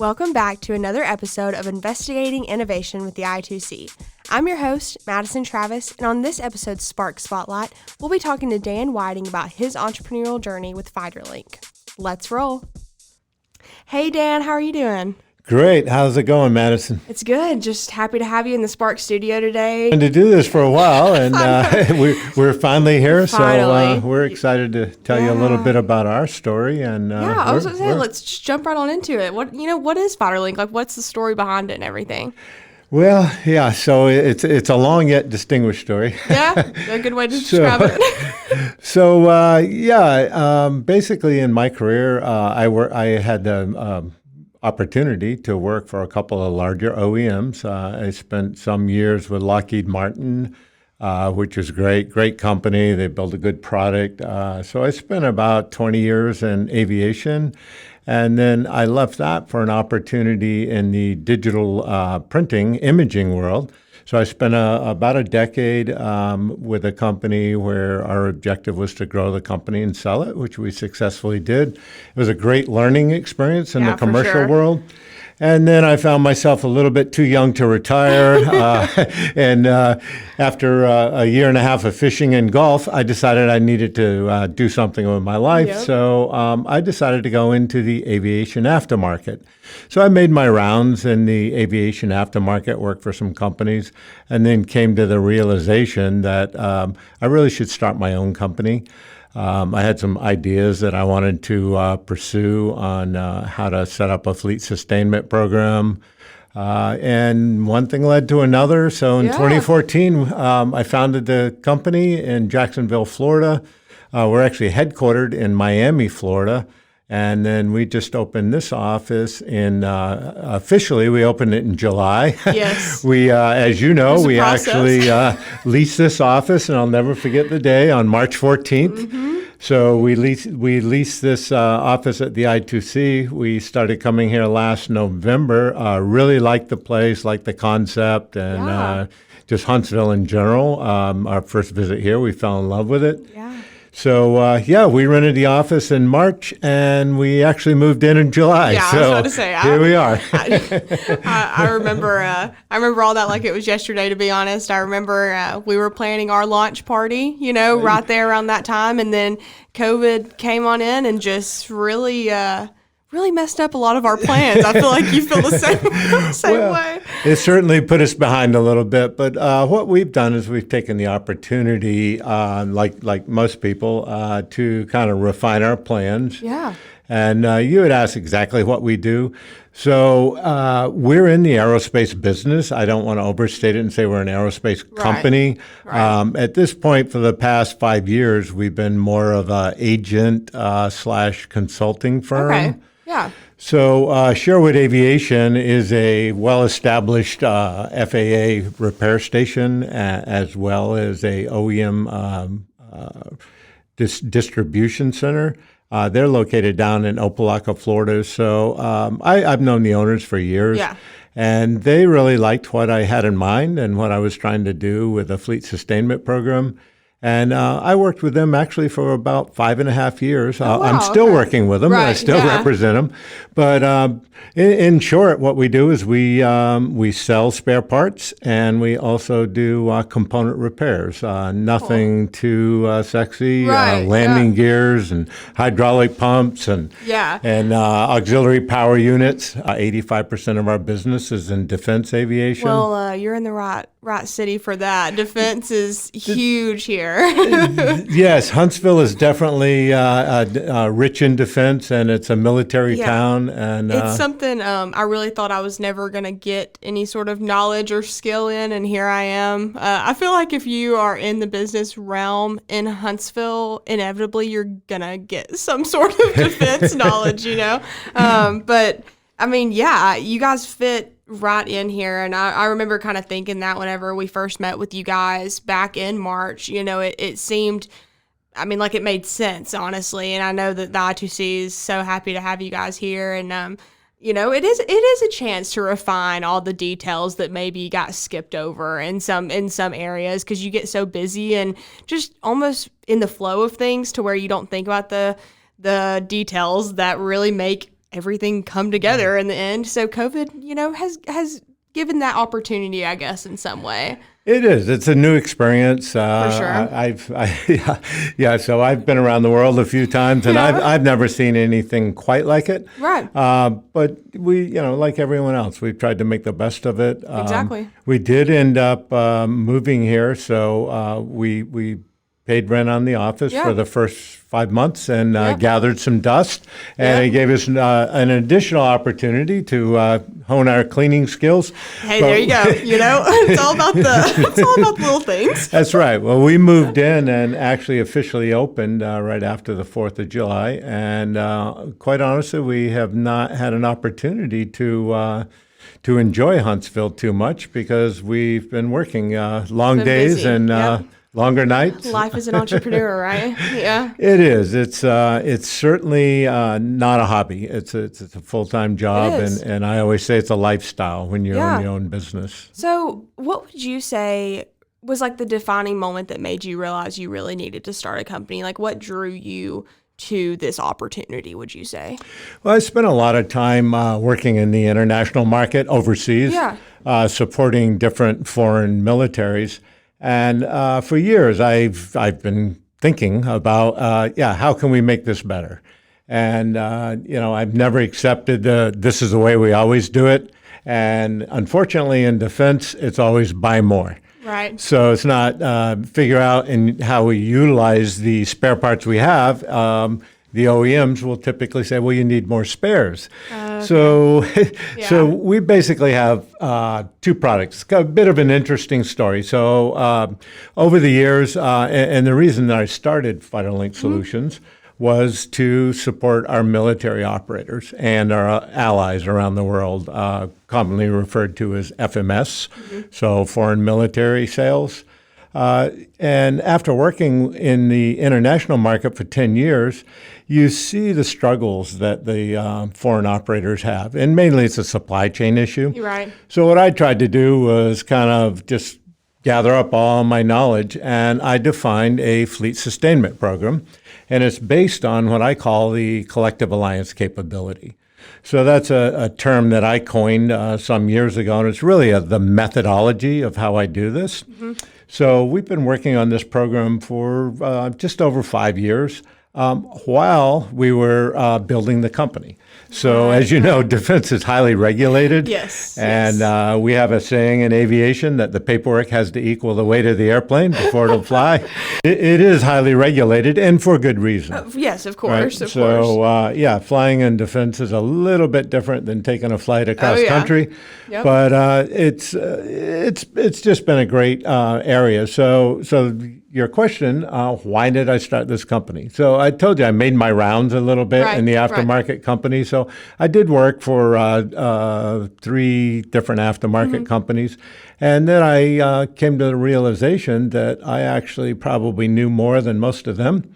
Welcome back to another episode of Investigating Innovation with the I2C. I'm your host, Madison Travis, and on this episode's Spark Spotlight, we'll be talking to Dan Whiting about his entrepreneurial journey with FighterLink. Let's roll. Hey Dan, how are you doing? Great. How's it going, Madison? It's good. Just happy to have you in the Spark studio today. And to do this for a while, and we're finally here, Finally. so we're excited to tell you a little bit about our story. And I was going to say, let's just jump right on into it. What is FighterLink? Like, what's the story behind it and everything? Well, yeah. So it's a long yet distinguished story. Yeah, a good way to describe it. Basically, in my career, I had the opportunity to work for a couple of larger OEMs. I spent some years with Lockheed Martin, which was great company. They built a good product. So I spent about 20 years in aviation. And then I left that for an opportunity in the digital printing imaging world. So I spent about a decade with a company where our objective was to grow the company and sell it, which we successfully did. It was a great learning experience in the commercial world. And then I found myself a little bit too young to retire. And after a year and a half of fishing and golf, I decided I needed to do something with my life. Yep. So I decided to go into the aviation aftermarket. So I made my rounds in the aviation aftermarket, worked for some companies, and then came to the realization that I really should start my own company. I had some ideas that I wanted to pursue on how to set up a fleet sustainment program. And one thing led to another. So in 2014, I founded the company in Jacksonville, Florida. We're actually headquartered in Miami, Florida. And then we just opened this office officially, we opened it in July. Yes. We, as you know, we actually leased this office, and I'll never forget the day, on March 14th. Mm-hmm. So we leased this office at the I2C. We started coming here last November. Really liked the place, liked the concept, and just Huntsville in general. Our first visit here, we fell in love with it. Yeah. So, we rented the office in March, and we actually moved in July. Yeah, so I was about to say. Here we are. I remember all that like it was yesterday, to be honest. I remember we were planning our launch party, right there around that time, and then COVID came on in and just really messed up a lot of our plans. I feel like you feel the same way. It certainly put us behind a little bit, but what we've done is we've taken the opportunity, like most people, to kind of refine our plans. Yeah. And you had asked exactly what we do. So we're in the aerospace business. I don't want to overstate it and say we're an aerospace company. Right. At this point, for the past 5 years, we've been more of an agent / consulting firm. Okay. Yeah. So Sherwood Aviation is a well-established FAA repair station, as well as a OEM distribution center. They're located down in Opelika, Florida. So I've known the owners for years. Yeah. And they really liked what I had in mind and what I was trying to do with the fleet sustainment program. And I worked with them actually for about 5.5 years. I'm still working with them. Right, I still represent them. But in short, what we do is we sell spare parts, and we also do component repairs. Nothing too sexy. Landing gears and hydraulic pumps and auxiliary power units. 85% of our business is in defense aviation. Well, you're in the right city for that. Defense is huge here. Yes, Huntsville is definitely rich in defense, and it's a military town. And it's something I really thought I was never going to get any sort of knowledge or skill in, and here I am. I feel like if you are in the business realm in Huntsville, inevitably you're going to get some sort of defense knowledge, But, I mean, you guys fit right in here. And I remember kind of thinking that whenever we first met with you guys back in March, it seemed, like it made sense, honestly. And I know that the I2C is so happy to have you guys here. And, it is a chance to refine all the details that maybe got skipped over in some areas, because you get so busy and just almost in the flow of things to where you don't think about the details that really make everything come together in the end. So COVID, has given that opportunity, I guess, in some way. It is. It's a new experience. For sure. Yeah. So I've been around the world a few times, and Yeah. I've never seen anything quite like it. Right. But we, like everyone else, we've tried to make the best of it. Exactly. We did end up moving here, so we paid rent on the office Yeah. for the first 5 months and Yep. gathered some dust, and Yeah. it gave us an additional opportunity to hone our cleaning skills. Hey, But- there you go. It's all about the little things. That's right. Well, we moved in and actually officially opened right after the 4th of July. And quite honestly, we have not had an opportunity to enjoy Huntsville too much because we've been working long Been days busy. and Yep. longer nights. Life as an entrepreneur, right? Yeah. It is. It's certainly not a hobby. It's a full-time job, It is. and I always say it's a lifestyle when you Yeah. own your own business. So, what would you say was like the defining moment that made you realize you really needed to start a company? Like, what drew you to this opportunity, would you say? Well, I spent a lot of time working in the international market overseas, Yeah. supporting different foreign militaries. And for years, I've been thinking about, how can we make this better? And, I've never accepted this is the way we always do it. And unfortunately, in defense, it's always buy more. Right. So it's not figure out how we utilize the spare parts we have. The OEMs will typically say, well, you need more spares. Okay. So, Yeah. so we basically have two products. It's got a bit of an interesting story. So over the years, and the reason that I started FighterLink Solutions was to support our military operators and our allies around the world, commonly referred to as FMS, so foreign military sales. And after working in the international market for 10 years, you see the struggles that the foreign operators have. And mainly it's a supply chain issue. You're right. So what I tried to do was kind of just gather up all my knowledge, and I defined a fleet sustainment program. And it's based on what I call the collective alliance capability. So that's a term that I coined some years ago, and it's really the methodology of how I do this. So we've been working on this program for just over 5 years while we were building the company. So as you know, defense is highly regulated. Yes. And we have a saying in aviation that the paperwork has to equal the weight of the airplane before it'll fly. It is highly regulated, and for good reason. Yes, of Right? course. Of course. So, flying in defense is a little bit different than taking a flight across yeah. country, Yep. but it's just been a great area. So your question, why did I start this company? So I told you I made my rounds a little bit Right, in the right. aftermarket company. So I did work for 3 different aftermarket companies. And then I came to the realization that I actually probably knew more than most of them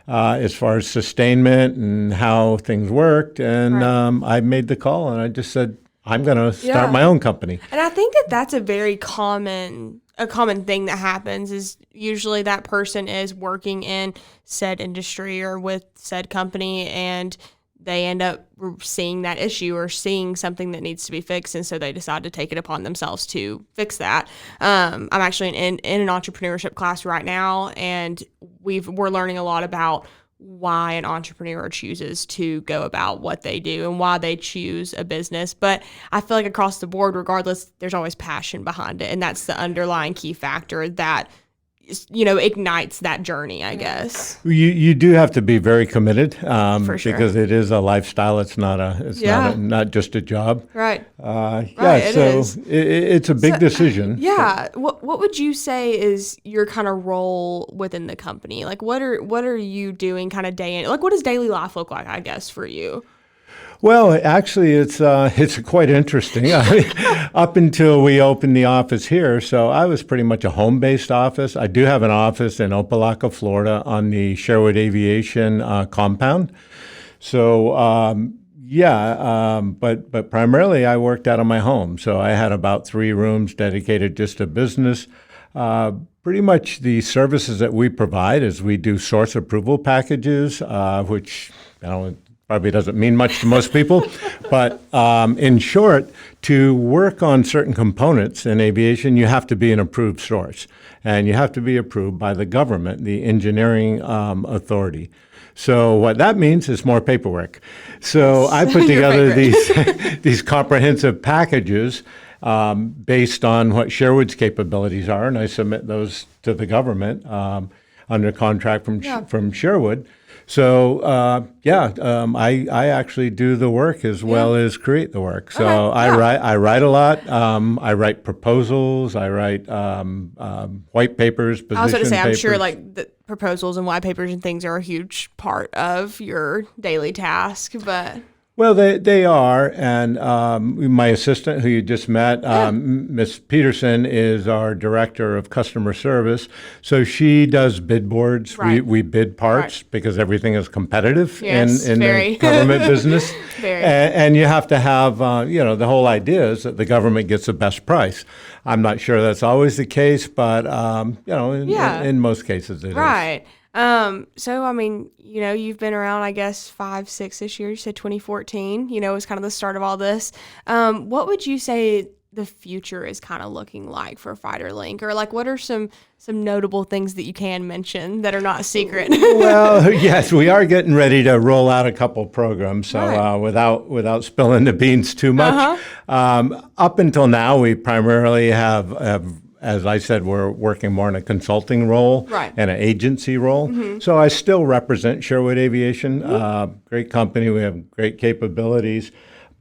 as far as sustainment and how things worked. And Right. I made the call, and I just said, I'm going to start Yeah. my own company. And I think that that's a very common thing that happens is usually that person is working in said industry or with said company, and they end up seeing that issue or seeing something that needs to be fixed, and so they decide to take it upon themselves to fix that. I'm actually in an entrepreneurship class right now, and we're learning a lot about why an entrepreneur chooses to go about what they do and why they choose a business. But I feel like across the board, regardless, there's always passion behind it. And that's the underlying key factor that, ignites that journey, I guess. You do have to be very committed For sure. because it is a lifestyle. It's not Yeah. not just a job. Right. Right, it is. It's a big So, decision. Yeah. What would you say is your kind of role within the company? Like what are you doing kind of day in? Like what does daily life look like, I guess, for you? Well, actually, it's quite interesting. Up until we opened the office here, so I was pretty much a home-based office. I do have an office in Opelika, Florida, on the Sherwood Aviation compound. So, but primarily I worked out of my home. So I had about 3 rooms dedicated just to business. Pretty much the services that we provide is we do source approval packages, which probably doesn't mean much to most people. But in short, to work on certain components in aviation, you have to be an approved source. And you have to be approved by the government, the engineering authority. So what that means is more paperwork. So I put together these comprehensive packages based on what Sherwood's capabilities are, and I submit those to the government under contract from Sherwood. So I actually do the work as well as create the work. So I write a lot. I write proposals. I write white papers. I was going to say, I'm papers. sure like the proposals and white papers and things are a huge part of your daily task, but. Well, they are, and my assistant, who you just met, Miss Peterson, is our director of customer service. So she does bid boards. Right. We bid parts because everything is competitive in very. the government business. Very. And you have to have, the whole idea is that the government gets the best price. I'm not sure that's always the case, but in most cases it is. Right. So, I mean, you've been around, I guess, 5-6-ish years. You said 2014, was kind of the start of all this. What would you say the future is kind of looking like for FighterLink? Or like, what are some notable things that you can mention that are not secret? Well, yes, we are getting ready to roll out a couple programs. So without spilling the beans too much, up until now, we primarily have as I said, we're working more in a consulting role and an agency role. Mm-hmm. So I still represent Sherwood Aviation, great company. We have great capabilities.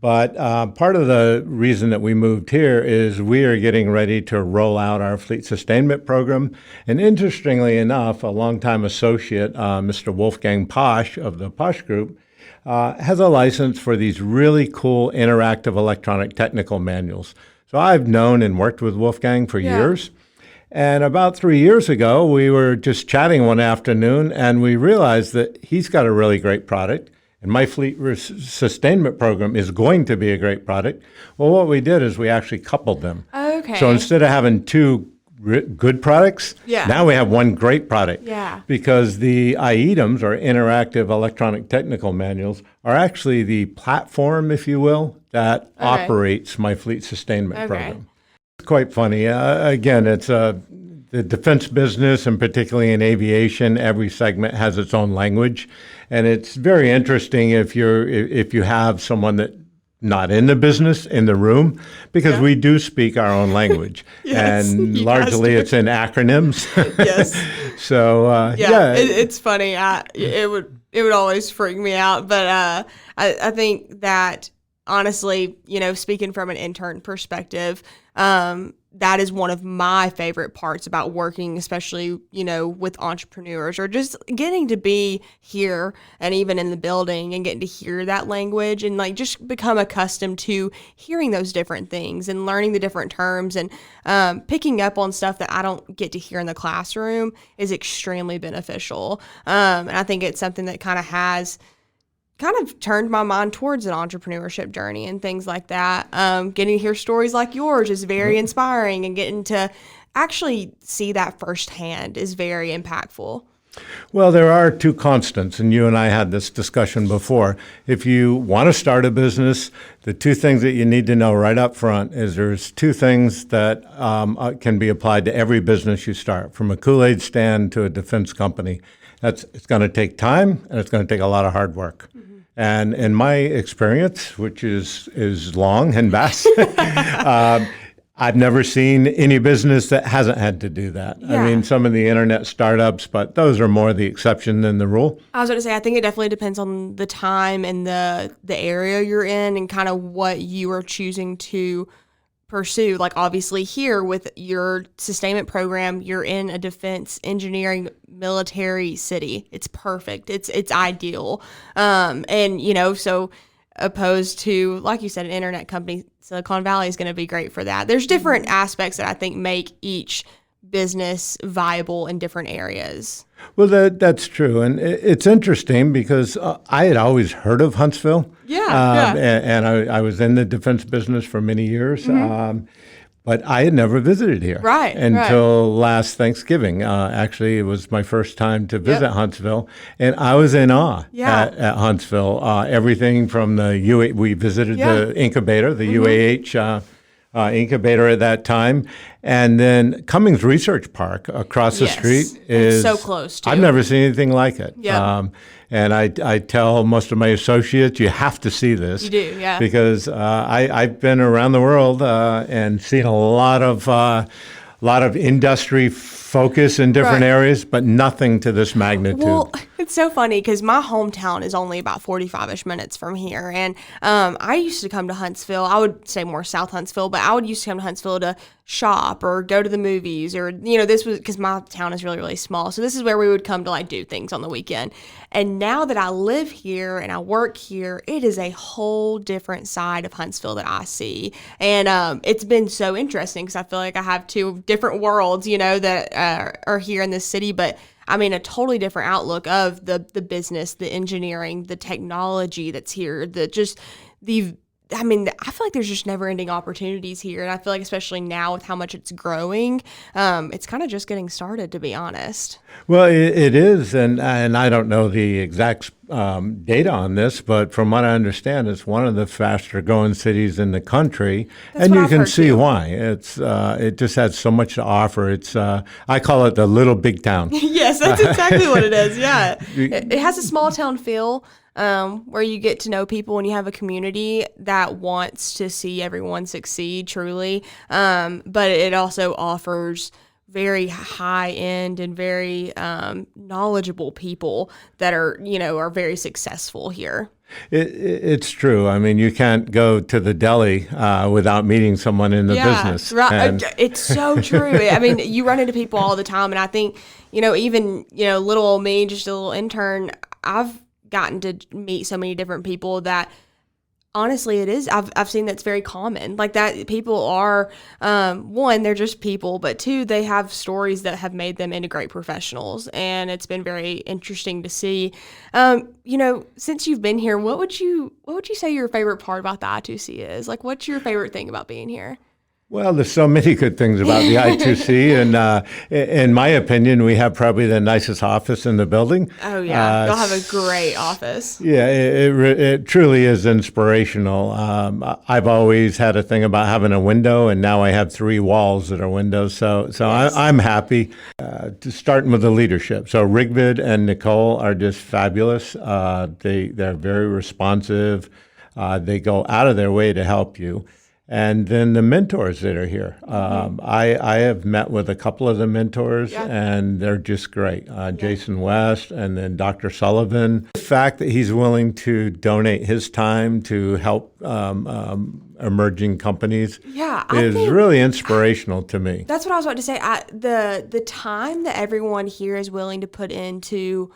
But part of the reason that we moved here is we are getting ready to roll out our fleet sustainment program. And interestingly enough, a longtime associate, Mr. Wolfgang Posch of the Posch Group, has a license for these really cool interactive electronic technical manuals. So I've known and worked with Wolfgang for years. And about 3 years ago, we were just chatting one afternoon, and we realized that he's got a really great product, and my fleet sustainment program is going to be a great product. Well, what we did is we actually coupled them. Okay. So instead of having two good products, now we have one great product. Yeah. Because the IETMs, or interactive electronic technical manuals, are actually the platform, if you will, that operates my fleet sustainment program. It's quite funny. Again, it's the defense business, and particularly in aviation, every segment has its own language, and it's very interesting if you have someone that not in the business in the room, because we do speak our own language, and largely it's in acronyms. Yes. So it's funny. It would always freak me out, but I think that honestly, speaking from an intern perspective, that is one of my favorite parts about working, especially, with entrepreneurs, or just getting to be here and even in the building and getting to hear that language and like just become accustomed to hearing those different things and learning the different terms and picking up on stuff that I don't get to hear in the classroom is extremely beneficial. And I think it's something that kind of turned my mind towards an entrepreneurship journey and things like that. Getting to hear stories like yours is very inspiring, and getting to actually see that firsthand is very impactful. Well, there are two constants, and you and I had this discussion before. If you want to start a business, the two things that you need to know right up front is there's two things that can be applied to every business you start, from a Kool-Aid stand to a defense company. It's going to take time, and it's going to take a lot of hard work. Mm-hmm. And in my experience, which is long and vast, I've never seen any business that hasn't had to do that. Yeah. I mean, some of the internet startups, but those are more the exception than the rule. I was going to say, I think it definitely depends on the time and the area you're in and kind of what you are choosing to pursue. Like obviously here with your sustainment program, you're in a defense engineering military city. It's perfect. It's ideal. And so opposed to, like you said, an internet company, Silicon Valley is going to be great for that. There's different aspects that I think make each business viable in different areas. Well, that's true. And it's interesting because I had always heard of Huntsville. Yeah. And I was in the defense business for many years. Mm-hmm. But I had never visited here Right, until last Thanksgiving. Actually, it was my first time to visit Yep. Huntsville, and I was in awe Yeah. at Huntsville. Everything from the we visited Yeah. the incubator, the UAH incubator at that time, and then Cummings Research Park across the Yes. street It's is so close, too. I've never seen anything like it. Yep. And I tell most of my associates, you have to see this. You do, yeah. Because I've been around the world and seen a lot of industry focus in different Right. areas, but nothing to this magnitude. Well, it's so funny because my hometown is only about 45-ish minutes from here. And I used to come to Huntsville. I would say more South Huntsville, but I would used to come to Huntsville to shop or go to the movies or, this was because my town is really, really small. So this is where we would come to like do things on the weekend. And now that I live here and I work here, it is a whole different side of Huntsville that I see. And it's been so interesting because I feel like I have two different worlds, that are here in this city. But I mean, a totally different outlook of the business, the engineering, the technology that's here, I feel like there's just never ending opportunities here. And I feel like especially now with how much it's growing, it's kind of just getting started, to be honest. Well, it is, and I don't know the exact data on this, but from what I understand, it's one of the faster growing cities in the country, That's and what you I've can heard, see too. why. It just has so much to offer. It's I call it the little big town. Yes, that's exactly what it is. Yeah. It has a small town feel where you get to know people and you have a community that wants to see everyone succeed truly. But it also offers very high end and very knowledgeable people that are very successful here. It's true. I mean, you can't go to the deli without meeting someone in the business. Right. And It's so true. I mean, you run into people all the time, and I think, even, little old me, just a little intern, I've gotten to meet so many different people that honestly it is I've seen that's very common, like that people are one, they're just people, but two, they have stories that have made them into great professionals, and it's been very interesting to see. Since you've been here, what would you say your favorite part about the I2C is? Like, what's your favorite thing about being here? well, there's so many good things about the I2C, and in my opinion, we have probably the nicest office in the building. Oh yeah, you'll have a great office. Yeah, it truly is inspirational. I've always had a thing about having a window, and now I have 3 walls that are windows. So Yes. I'm happy. Starting with the leadership. So Rigvid and Nicole are just fabulous. They're very responsive. They go out of their way to help you. And then the mentors that are here. I have met with a couple of the mentors, Yeah. and they're just great. Jason West and then Dr. Sullivan. The fact that he's willing to donate his time to help emerging companies Yeah, I is think really inspirational to me. that's what I was about to say. The time that everyone here is willing to put into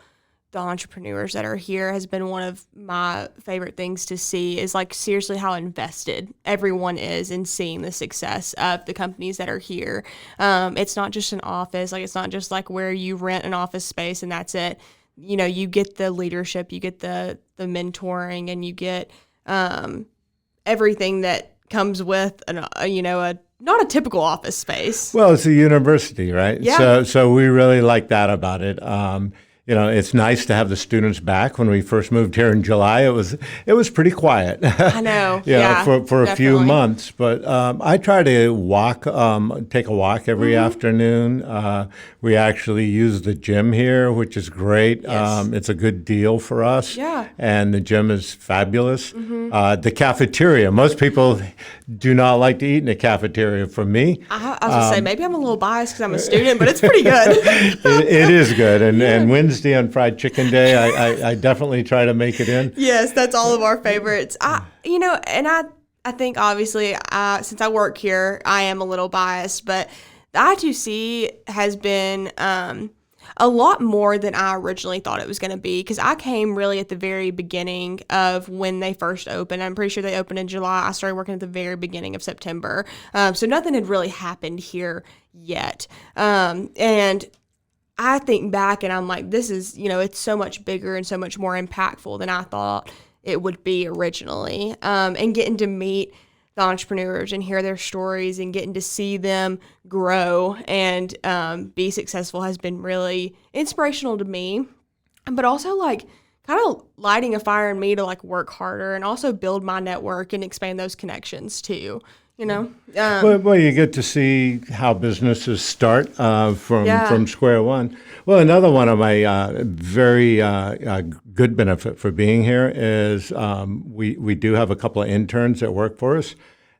the entrepreneurs that are here has been one of my favorite things to see, is like seriously how invested everyone is in seeing the success of the companies that are here. It's not just an office, like it's not just like where you rent an office space and that's it. You get the leadership, you get the mentoring, and you get everything that comes with not a typical office space. Well, it's a university, right? Yeah. So we really like that about it. It's nice to have the students back. When we first moved here in July, it was pretty quiet. I know. Yeah, for a few definitely. months. But I try to take a walk every Mm-hmm. afternoon. We actually use the gym here, which is great. Yes. It's a good deal for us. Yeah. And the gym is fabulous. The cafeteria. Most people do not like to eat in the cafeteria. For me, I was gonna say maybe I'm a little biased because I'm a student, but it's pretty good. it is good. And Wednesday on Fried Chicken Day, I definitely try to make it in. Yes, that's all of our favorites. I think obviously, since I work here, I am a little biased, but the I2C has been a lot more than I originally thought it was going to be, because I came really at the very beginning of when they first opened. I'm pretty sure they opened in July. I started working at the very beginning of September. So nothing had really happened here yet. And I think back and I'm like, this is, it's so much bigger and so much more impactful than I thought it would be originally. And getting to meet the entrepreneurs and hear their stories and getting to see them grow and be successful has been really inspirational to me, but also like kind of lighting a fire in me to like work harder and also build my network and expand those connections too. You know, well, you get to see how businesses start from square one. Well, another one of my very good benefit for being here is we do have a couple of interns that work for us.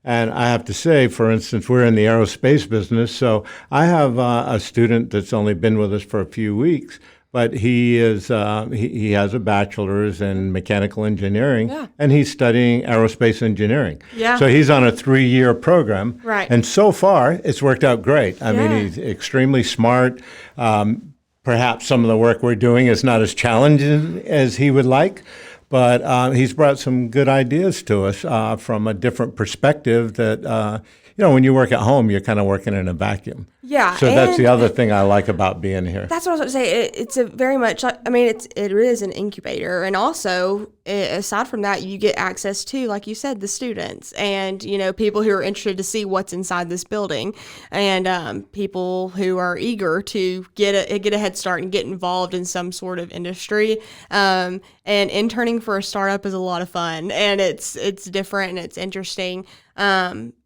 And I have to say, for instance, we're in the aerospace business, so I have a student that's only been with us for a few weeks, but he has a bachelor's in mechanical engineering, and he's studying aerospace engineering. Yeah. So he's on a 3-year program, Right. and so far it's worked out great. I mean, he's extremely smart. Perhaps some of the work we're doing is not as challenging as he would like, but he's brought some good ideas to us from a different perspective that, when you work at home, you're kind of working in a vacuum. Yeah. So that's the other thing I like about being here. That's what I was going to say. It's a very much, it is an incubator. And also, aside from that, you get access to, like you said, the students and, people who are interested to see what's inside this building and people who are eager to get a head start and get involved in some sort of industry. And interning for a startup is a lot of fun and it's different and it's interesting.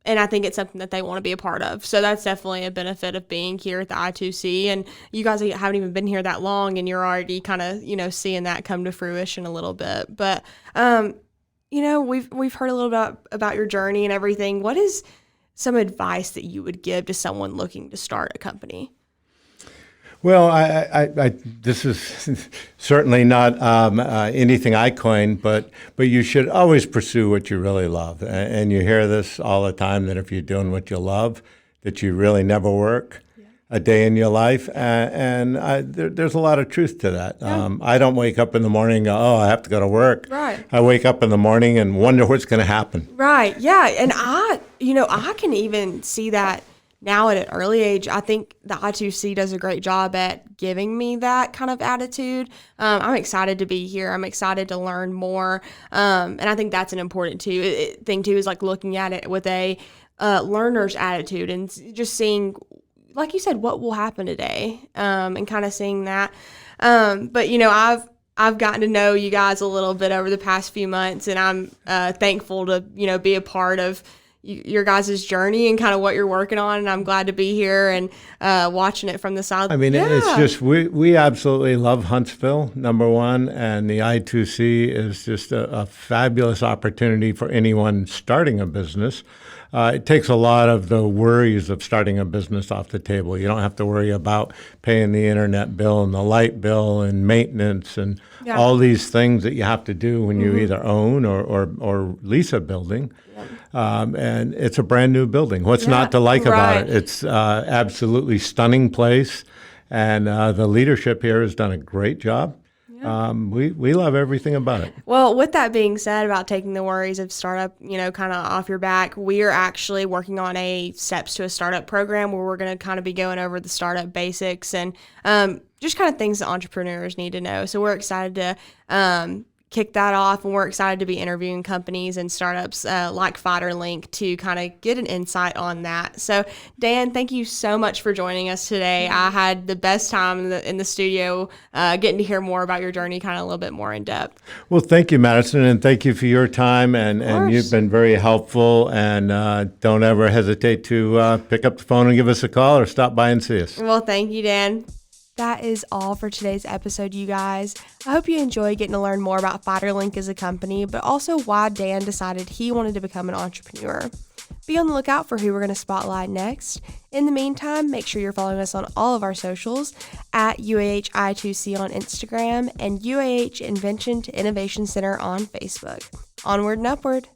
And I think it's something that they want to be a part of. So that's definitely a benefit of being here at the I2C. And you guys haven't even been here that long and you're already kind of, seeing that come to fruition a little bit. But, we've heard a little bit about your journey and everything. What is some advice that you would give to someone looking to start a company? Well, this is certainly not anything I coined, but you should always pursue what you really love. And you hear this all the time, that if you're doing what you love, that you really never work a day in your life. And there's a lot of truth to that. Yeah. I don't wake up in the morning and go, oh, I have to go to work. Right. I wake up in the morning and wonder what's going to happen. Right. Yeah. And I can even see that now at an early age. I think the I2C does a great job at giving me that kind of attitude. I'm excited to be here. I'm excited to learn more. And I think that's an important thing too, is like looking at it with a learner's attitude and just seeing, like you said, what will happen today, and kind of seeing that. But I've gotten to know you guys a little bit over the past few months, and I'm thankful to be a part of your guys' journey and kind of what you're working on, and I'm glad to be here and watching it from the side. I mean, it's just, we absolutely love Huntsville, number one, and the I2C is just a fabulous opportunity for anyone starting a business. It takes a lot of the worries of starting a business off the table. You don't have to worry about paying the internet bill and the light bill and maintenance and all these things that you have to do when you either own or lease a building. And it's a brand new building. What's not to like about it? It's absolutely stunning place, and the leadership here has done a great job. We love everything about it. Well, with that being said about taking the worries of startup, kind of off your back, we are actually working on a Steps to a Startup program where we're going to kind of be going over the startup basics and just kind of things that entrepreneurs need to know. So we're excited to kick that off, and we're excited to be interviewing companies and startups like FighterLink to kind of get an insight on that. So Dan, thank you so much for joining us today. I had the best time in the studio getting to hear more about your journey kind of a little bit more in depth. Well, thank you, Madison, and thank you for your time, and you've been very helpful, and don't ever hesitate to pick up the phone and give us a call or stop by and see us. Well, thank you, Dan. That is all for today's episode, you guys. I hope you enjoyed getting to learn more about FighterLink as a company, but also why Dan decided he wanted to become an entrepreneur. Be on the lookout for who we're going to spotlight next. In the meantime, make sure you're following us on all of our socials at UAHI2C on Instagram and UAH Invention to Innovation Center on Facebook. Onward and upward.